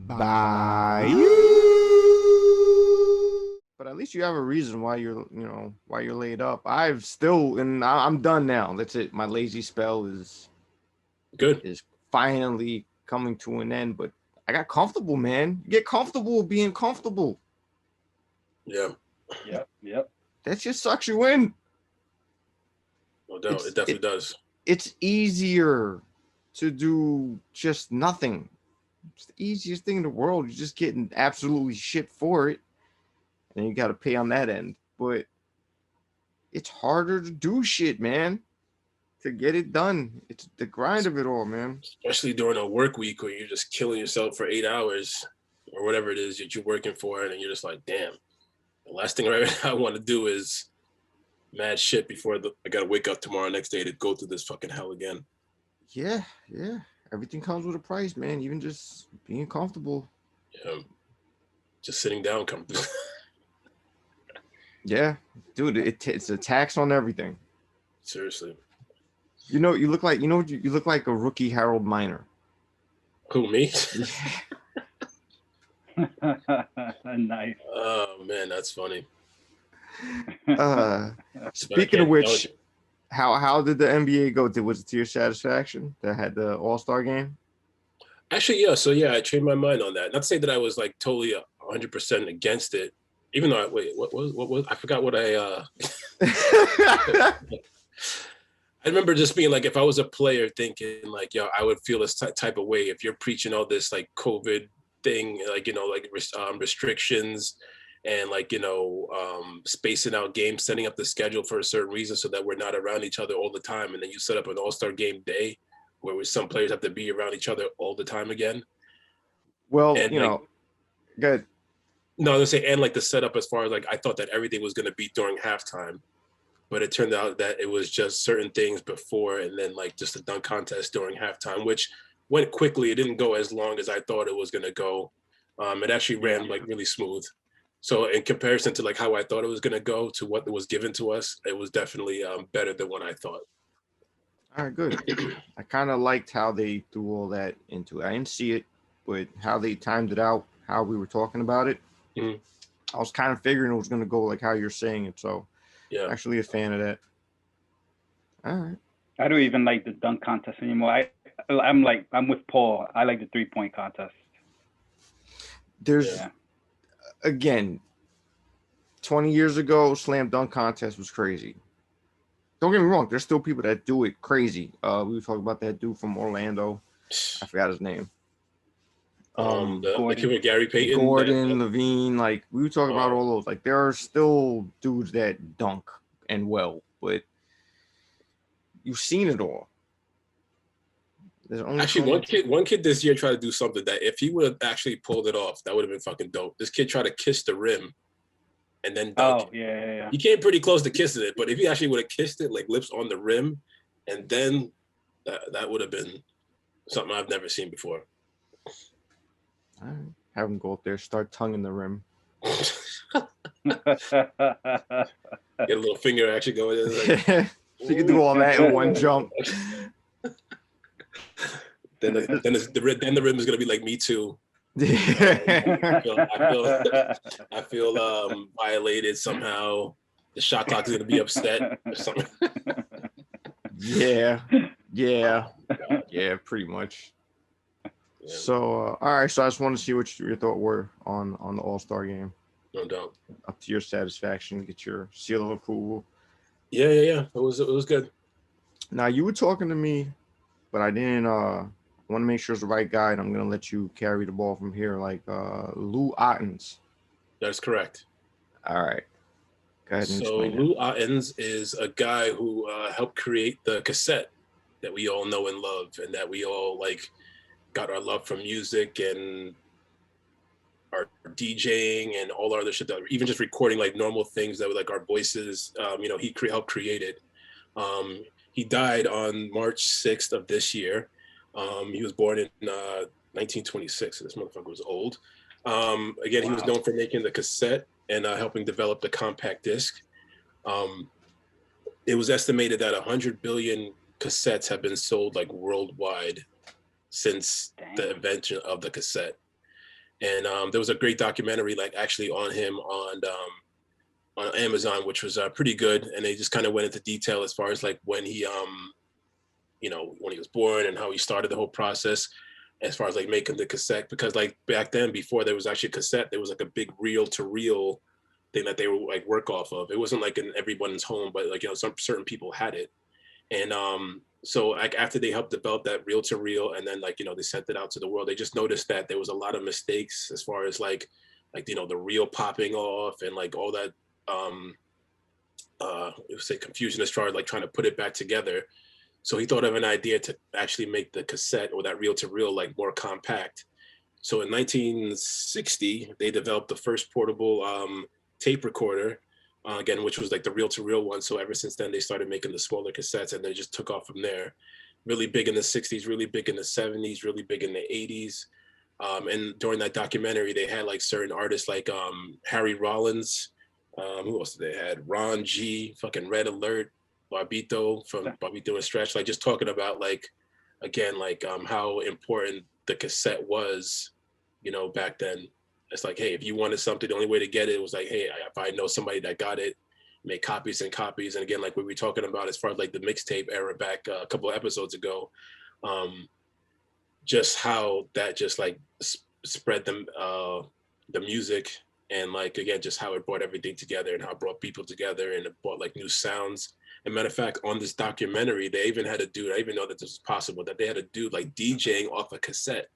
by but at least you have a reason why you're laid up. I'm done now. That's it. My lazy spell is good. Is finally coming to an end. But I got comfortable, man. You get comfortable being comfortable. Yeah. Yep. That just sucks you in. No doubt. It definitely does. It's easier to do just nothing. It's the easiest thing in the world. You're just getting absolutely shit for it. And you got to pay on that end. But it's harder to do shit, man. To get it done. It's the grind of it all, man. Especially during a work week where you're just killing yourself for 8 hours or whatever it is that you're working for. And you're just like, damn, the last thing I want to do is mad shit before I got to wake up tomorrow next day to go through this fucking hell again. Yeah. Everything comes with a price, man. Even just being comfortable. Yeah. Just sitting down comfortable. Yeah. Dude, it's a tax on everything. Seriously. You look like a rookie Harold Miner. Who, me? Nice. Oh man, that's funny. Speaking of which, how did the NBA go? Was it to your satisfaction that had the All-Star game? Actually, yeah. So yeah, I changed my mind on that. Not to say that I was like totally 100% against it, even though what was I forgot what I. I remember just being like, if I was a player, thinking like, yo, I would feel this type of way if you're preaching all this like COVID thing, like restrictions and like spacing out games, setting up the schedule for a certain reason so that we're not around each other all the time, and then you set up an All-Star game day where some players have to be around each other all the time again. Well, and, good. No, I was gonna say, and like the setup as far as like I thought that everything was gonna be during halftime. But it turned out that it was just certain things before and then like just a dunk contest during halftime, which went quickly. It didn't go as long as I thought it was going to go. It actually ran like really smooth. So in comparison to like how I thought it was going to go to what was given to us, it was definitely better than what I thought. All right, good. I kind of liked how they threw all that into it. I didn't see it, but how they timed it out, how we were talking about it. Mm-hmm. I was kind of figuring it was going to go like how you're saying it. So yeah, actually a fan of that. All right. I don't even like the dunk contest anymore. I'm with Paul. I like the 3-point contest. Again, 20 years ago, slam dunk contest was crazy. Don't get me wrong. There's still people that do it crazy. We were talking about that dude from Orlando. I forgot his name. Like Gary Payton, Gordon, Levine, like we were talking about all those. Like there are still dudes that dunk and well, but you've seen it all. There's only actually one kid this year tried to do something that if he would have actually pulled it off, that would have been fucking dope. This kid tried to kiss the rim and then dunk. Yeah. He came pretty close to kissing it, but if he actually would have kissed it, like lips on the rim, and then that would have been something I've never seen before. All right. Have him go up there, start tonguing the rim. Get a little finger actually going in. Like, so you can do all that in one jump. Then the rim is gonna be like Me Too. I feel violated somehow. The shot clock is gonna be upset or something. Yeah, pretty much. Yeah. So, all right. So I just want to see what your thoughts were on the All-Star game. No doubt. Up to your satisfaction, get your seal of approval. Yeah. It was good. Now you were talking to me, but I didn't want to make sure it's the right guy, and I'm gonna let you carry the ball from here, like Lou Ottens. That's correct. All right. Go ahead and so explain Lou Ottens is a guy who helped create the cassette that we all know and love, and that we all like. Got our love from music and our DJing and all our other shit that even just recording like normal things that were like our voices, he helped create it. He died on March 6th of this year. He was born in 1926. So this motherfucker was old. Again, he was known for making the cassette and helping develop the compact disc. It was estimated that 100 billion cassettes have been sold like worldwide since the invention of the cassette. And there was a great documentary like actually on him on Amazon, which was pretty good. And they just kind of went into detail as far as like when he when he was born and how he started the whole process as far as like making the cassette. Because like back then, before there was actually a cassette, there was like a big reel to reel thing that they would like work off of. It wasn't like in everyone's home, but like, some certain people had it. And so like after they helped develop that reel to reel, and then like, they sent it out to the world, they just noticed that there was a lot of mistakes as far as like the reel popping off and like all that it would say confusion as far as like trying to put it back together. So he thought of an idea to actually make the cassette or that reel to reel like more compact. So in 1960, they developed the first portable tape recorder, again, which was like the reel to reel one. So ever since then, they started making the smaller cassettes, and they just took off from there. Really big in the 60s, really big in the 70s, really big in the 80s. And during that documentary, they had like certain artists like Harry Rollins. Who else did they had? Ron G, fucking Red Alert, Barbito from Barbito and Stretch, like just talking about like, again, like how important the cassette was, back then. It's like, hey, if you wanted something, the only way to get it was like, hey, if I know somebody that got it, make copies and copies. And again, like we were talking about as far as like the mixtape era back a couple of episodes ago, just how that just like spread the music, and like, again, just how it brought everything together and how it brought people together, and it brought like new sounds. And matter of fact, on this documentary, they even had a dude, I even know that this was possible, that they had a dude like DJing off a cassette.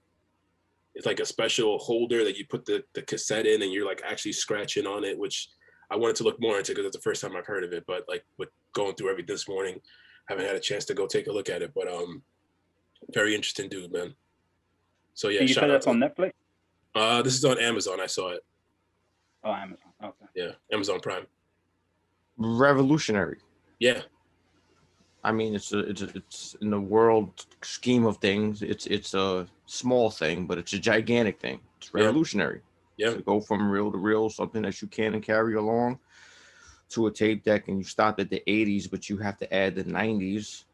It's like a special holder that you put the cassette in, and you're like actually scratching on it, which I wanted to look more into because it's the first time I've heard of it. But like with going through everything this morning, haven't had a chance to go take a look at it. But very interesting dude, man. So yeah, you said that's on Netflix? This is on Amazon. I saw it. Oh, Amazon. Okay. Yeah, Amazon Prime. Revolutionary. Yeah. I mean, it's in the world scheme of things, it's a small thing, but it's a gigantic thing. It's revolutionary. Yeah. To go from reel to reel, something that you can and carry along, to a tape deck, and you stopped at the 80s, but you have to add the 90s.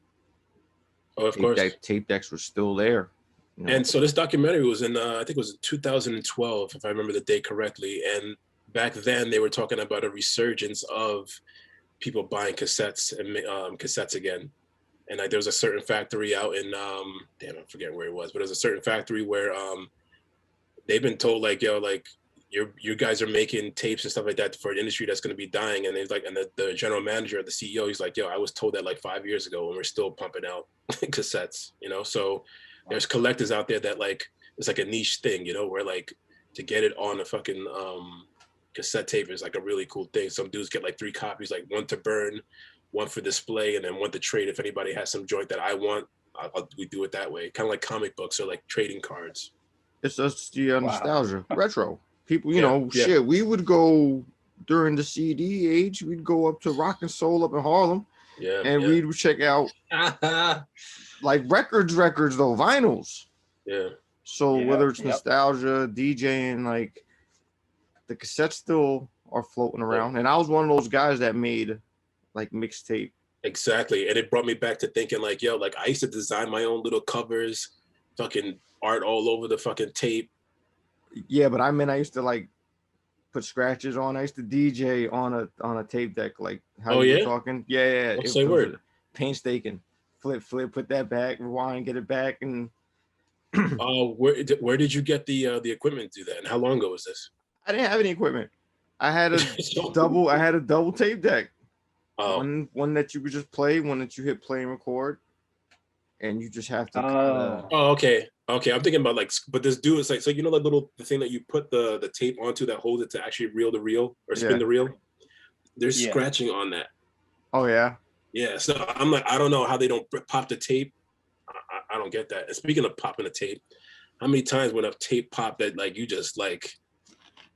Oh, of course. Tape decks were still there. And so this documentary was in, I think it was in 2012, if I remember the date correctly. And back then they were talking about a resurgence of people buying cassettes and cassettes again. And like there was a certain factory out in I'm forgetting where it was, but there's a certain factory where they've been told like, yo, like you guys are making tapes and stuff like that for an industry that's going to be dying. And they's like, and the general manager, the CEO, he's like, yo, I was told that like 5 years ago, and we're still pumping out cassettes, so there's collectors out there that like it's like a niche thing, where like to get it on a fucking cassette tape is like a really cool thing. Some dudes get like 3 copies, like one to burn, one for display, and then one to trade. If anybody has some joint that I want, we do it that way. Kind of like comic books or like trading cards. It's just the nostalgia, retro. People, Yeah. we would go during the CD age. We'd go up to Rock and Soul up in Harlem, and we'd check out like records though, vinyls. Yeah. So whether it's nostalgia, DJing, like the cassettes still are floating around. And I was one of those guys that made like mixtape. Exactly. And it brought me back to thinking like, yo, like I used to design my own little covers, fucking art all over the fucking tape. Yeah, but I used to like put scratches on. I used to DJ on a tape deck, like how you were talking. Yeah. Don't say word. Painstaking. Flip, put that back, rewind, get it back, and where did you get the equipment to do that? And how long ago was this? I didn't have any equipment. I had a double tape deck. One that you could just play, one that you hit play and record, and you just have to. Okay. I'm thinking about like, but this dude is like, so the thing that you put the tape onto that holds it to actually reel the reel or spin the reel. There's scratching on that. Oh yeah. Yeah. So I'm like, I don't know how they don't pop the tape. I don't get that. And speaking of popping a tape, how many times when a tape popped that like you just like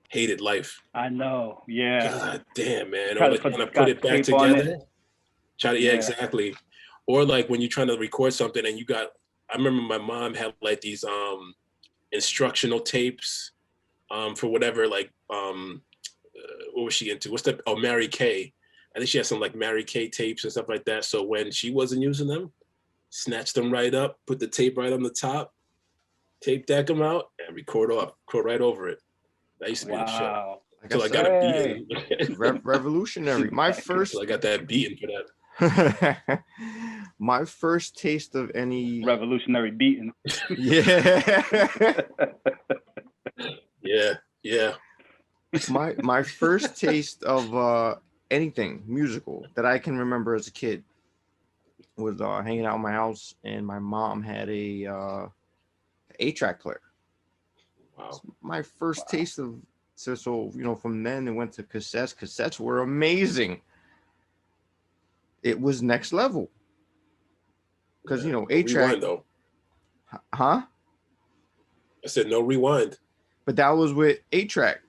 hated life? I know. Yeah. God damn, man. Or like trying to put it back together. Exactly. Or like when you're trying to record something and I remember my mom had like these instructional tapes for whatever, like what was she into? Mary Kay. I think she had some like Mary Kay tapes and stuff like that. So when she wasn't using them, snatched them right up, put the tape right on the top, tape deck them out, and record right over it. That used to be the shit. Wow. Like Until I got a beat in. Revolutionary. My first. Until I got that beat in for that. My first taste of any Revolutionary beating. yeah Yeah. my first taste of anything musical that I can remember as a kid was hanging out in my house, and my mom had a 8-track player. Wow. My first taste of so from then it went to cassettes. Cassettes were amazing. It was next level. Because, 8-track. Rewind, though. Huh? I said no rewind. But that was with 8-track.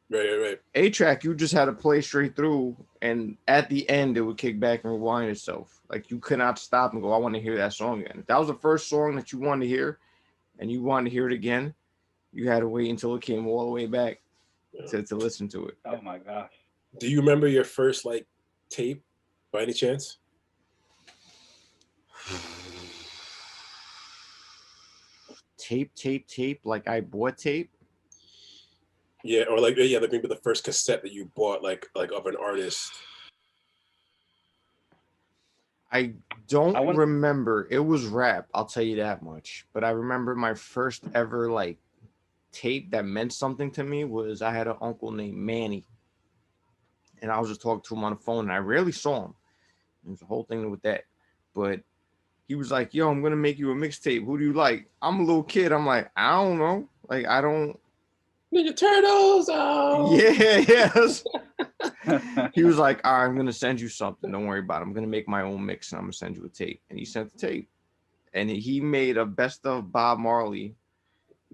Right. 8-track, you just had to play straight through. And at the end, it would kick back and rewind itself. Like, you could not stop and go, I want to hear that song again. If that was the first song that you wanted to hear, and you wanted to hear it again, you had to wait until it came all the way back to listen to it. Oh, my gosh. Do you remember your first, tape by any chance? Tape, like I bought tape. Yeah, or maybe the first cassette that you bought, of an artist. I don't remember. It was rap, I'll tell you that much. But I remember my first ever tape that meant something to me was I had an uncle named Manny, and I was just talking to him on the phone, and I rarely saw him. There's a whole thing with that, but he was like, yo, I'm gonna make you a mixtape. Who do you like? I'm a little kid. I'm like, I don't know. I don't. Ninja Turtles. Oh. Yes. He was like, all right, I'm gonna send you something. Don't worry about it. I'm gonna make my own mix, and I'm gonna send you a tape. And he sent the tape, and he made a best of Bob Marley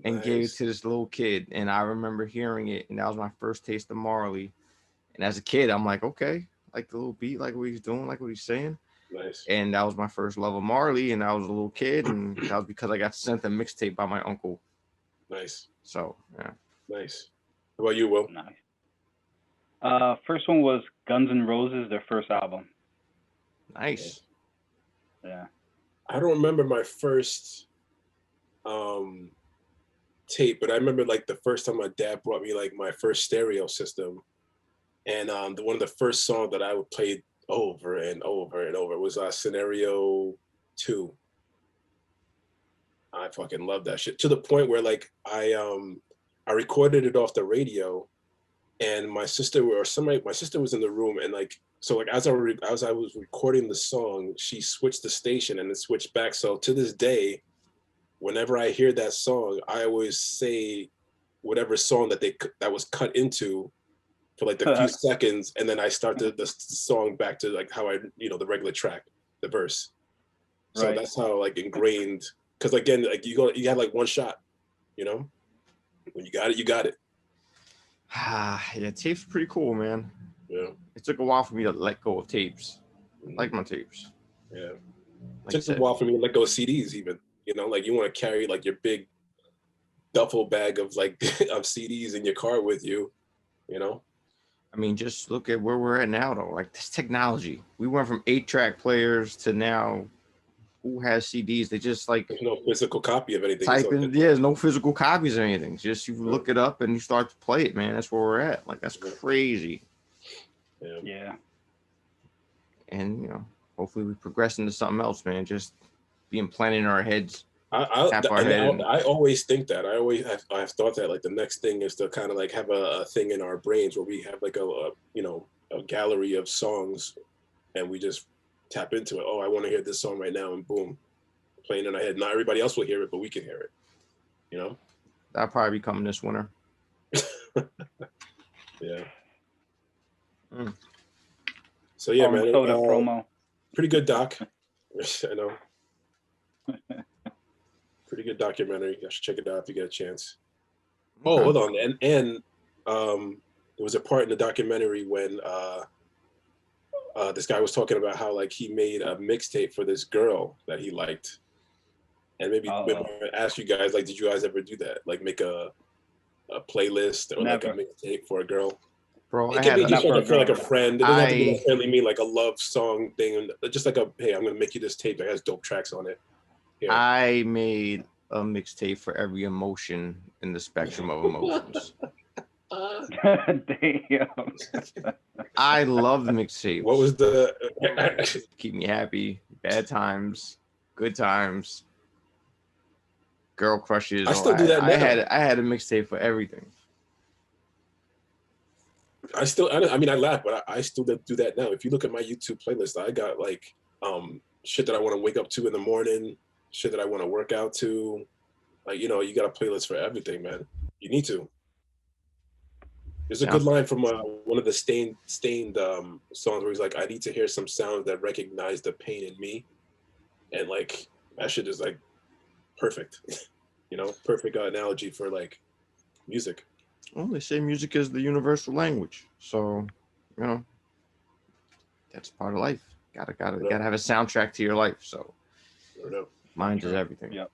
and gave it to this little kid. And I remember hearing it, and that was my first taste of Marley. And as a kid, I'm like, okay, like the little beat, like what he's doing, like what he's saying. Nice. And that was my first love of Marley, and I was a little kid, and that was because I got sent a mixtape by my uncle. Nice. So, yeah. Nice. How about you, Will? Nice. First one was Guns N' Roses, their first album. Nice. Yeah. I don't remember my first tape, but I remember the first time my dad brought me my first stereo system, and one of the first songs that I would play over and over and over was Scenario 2. I fucking love that shit, to the point where I recorded it off the radio, and my sister was in the room, and as I was recording the song, she switched the station and it switched back. So to this day, whenever I hear that song, I always say whatever song that was cut into for the few seconds, and then I start the song back to how I the regular track, the verse. So right. That's how ingrained, because again you had one shot, when you got it, you got it. Yeah, tapes are pretty cool, man. Yeah. It took a while for me to let go of tapes. I like my tapes. Yeah. It took a while for me to let go of CDs even. You want to carry your big duffel bag of of CDs in your car with you, I mean, just look at where we're at now, though. This technology. We went from 8-track players to now, who has CDs? They just there's no physical copy of anything. Type in, there's no physical copies or anything. Just you look it up and you start to play it, man. That's where we're at. That's crazy. Yeah. And hopefully we progress into something else, man. Just be implanted in our heads. I always think that. I've thought that the next thing is to kind of have a thing in our brains where we have a gallery of songs, and we just tap into it. Oh, I want to hear this song right now, and boom, playing in our head. Not everybody else will hear it, but we can hear it. That'll probably be coming this winter. Yeah. So yeah, man. Soda promo. Pretty good doc. I know. Pretty good documentary. You should check it out if you get a chance. Oh, hold on. And there was a part in the documentary when this guy was talking about how he made a mixtape for this girl that he liked. And maybe I ask you guys, did you guys ever do that? Make a playlist or Never. a mixtape for a girl? Bro, it can be just for a friend. It doesn't have to be necessarily mean a love song thing. Just hey, I'm gonna make you this tape that has dope tracks on it. Yeah. I made a mixtape for every emotion in the spectrum of emotions. Damn. I love mixtapes. What was the? Keep me happy, bad times, good times, girl crushes. I still do that now. I had a mixtape for everything. I mean, I laugh, but I still do that now. If you look at my YouTube playlist, I got like shit that I want to wake up to in the morning, shit that I want to work out to. Like, you know, you got a playlist for everything, man. You need to. There's a good line from one of the Stained songs where he's like, I need to hear some sounds that recognize the pain in me. And like, that shit is like perfect. You know, perfect analogy for like music. Well, they say music is the universal language. So, you know, that's part of life. Gotta have a soundtrack to your life. So, mine is everything. Yep.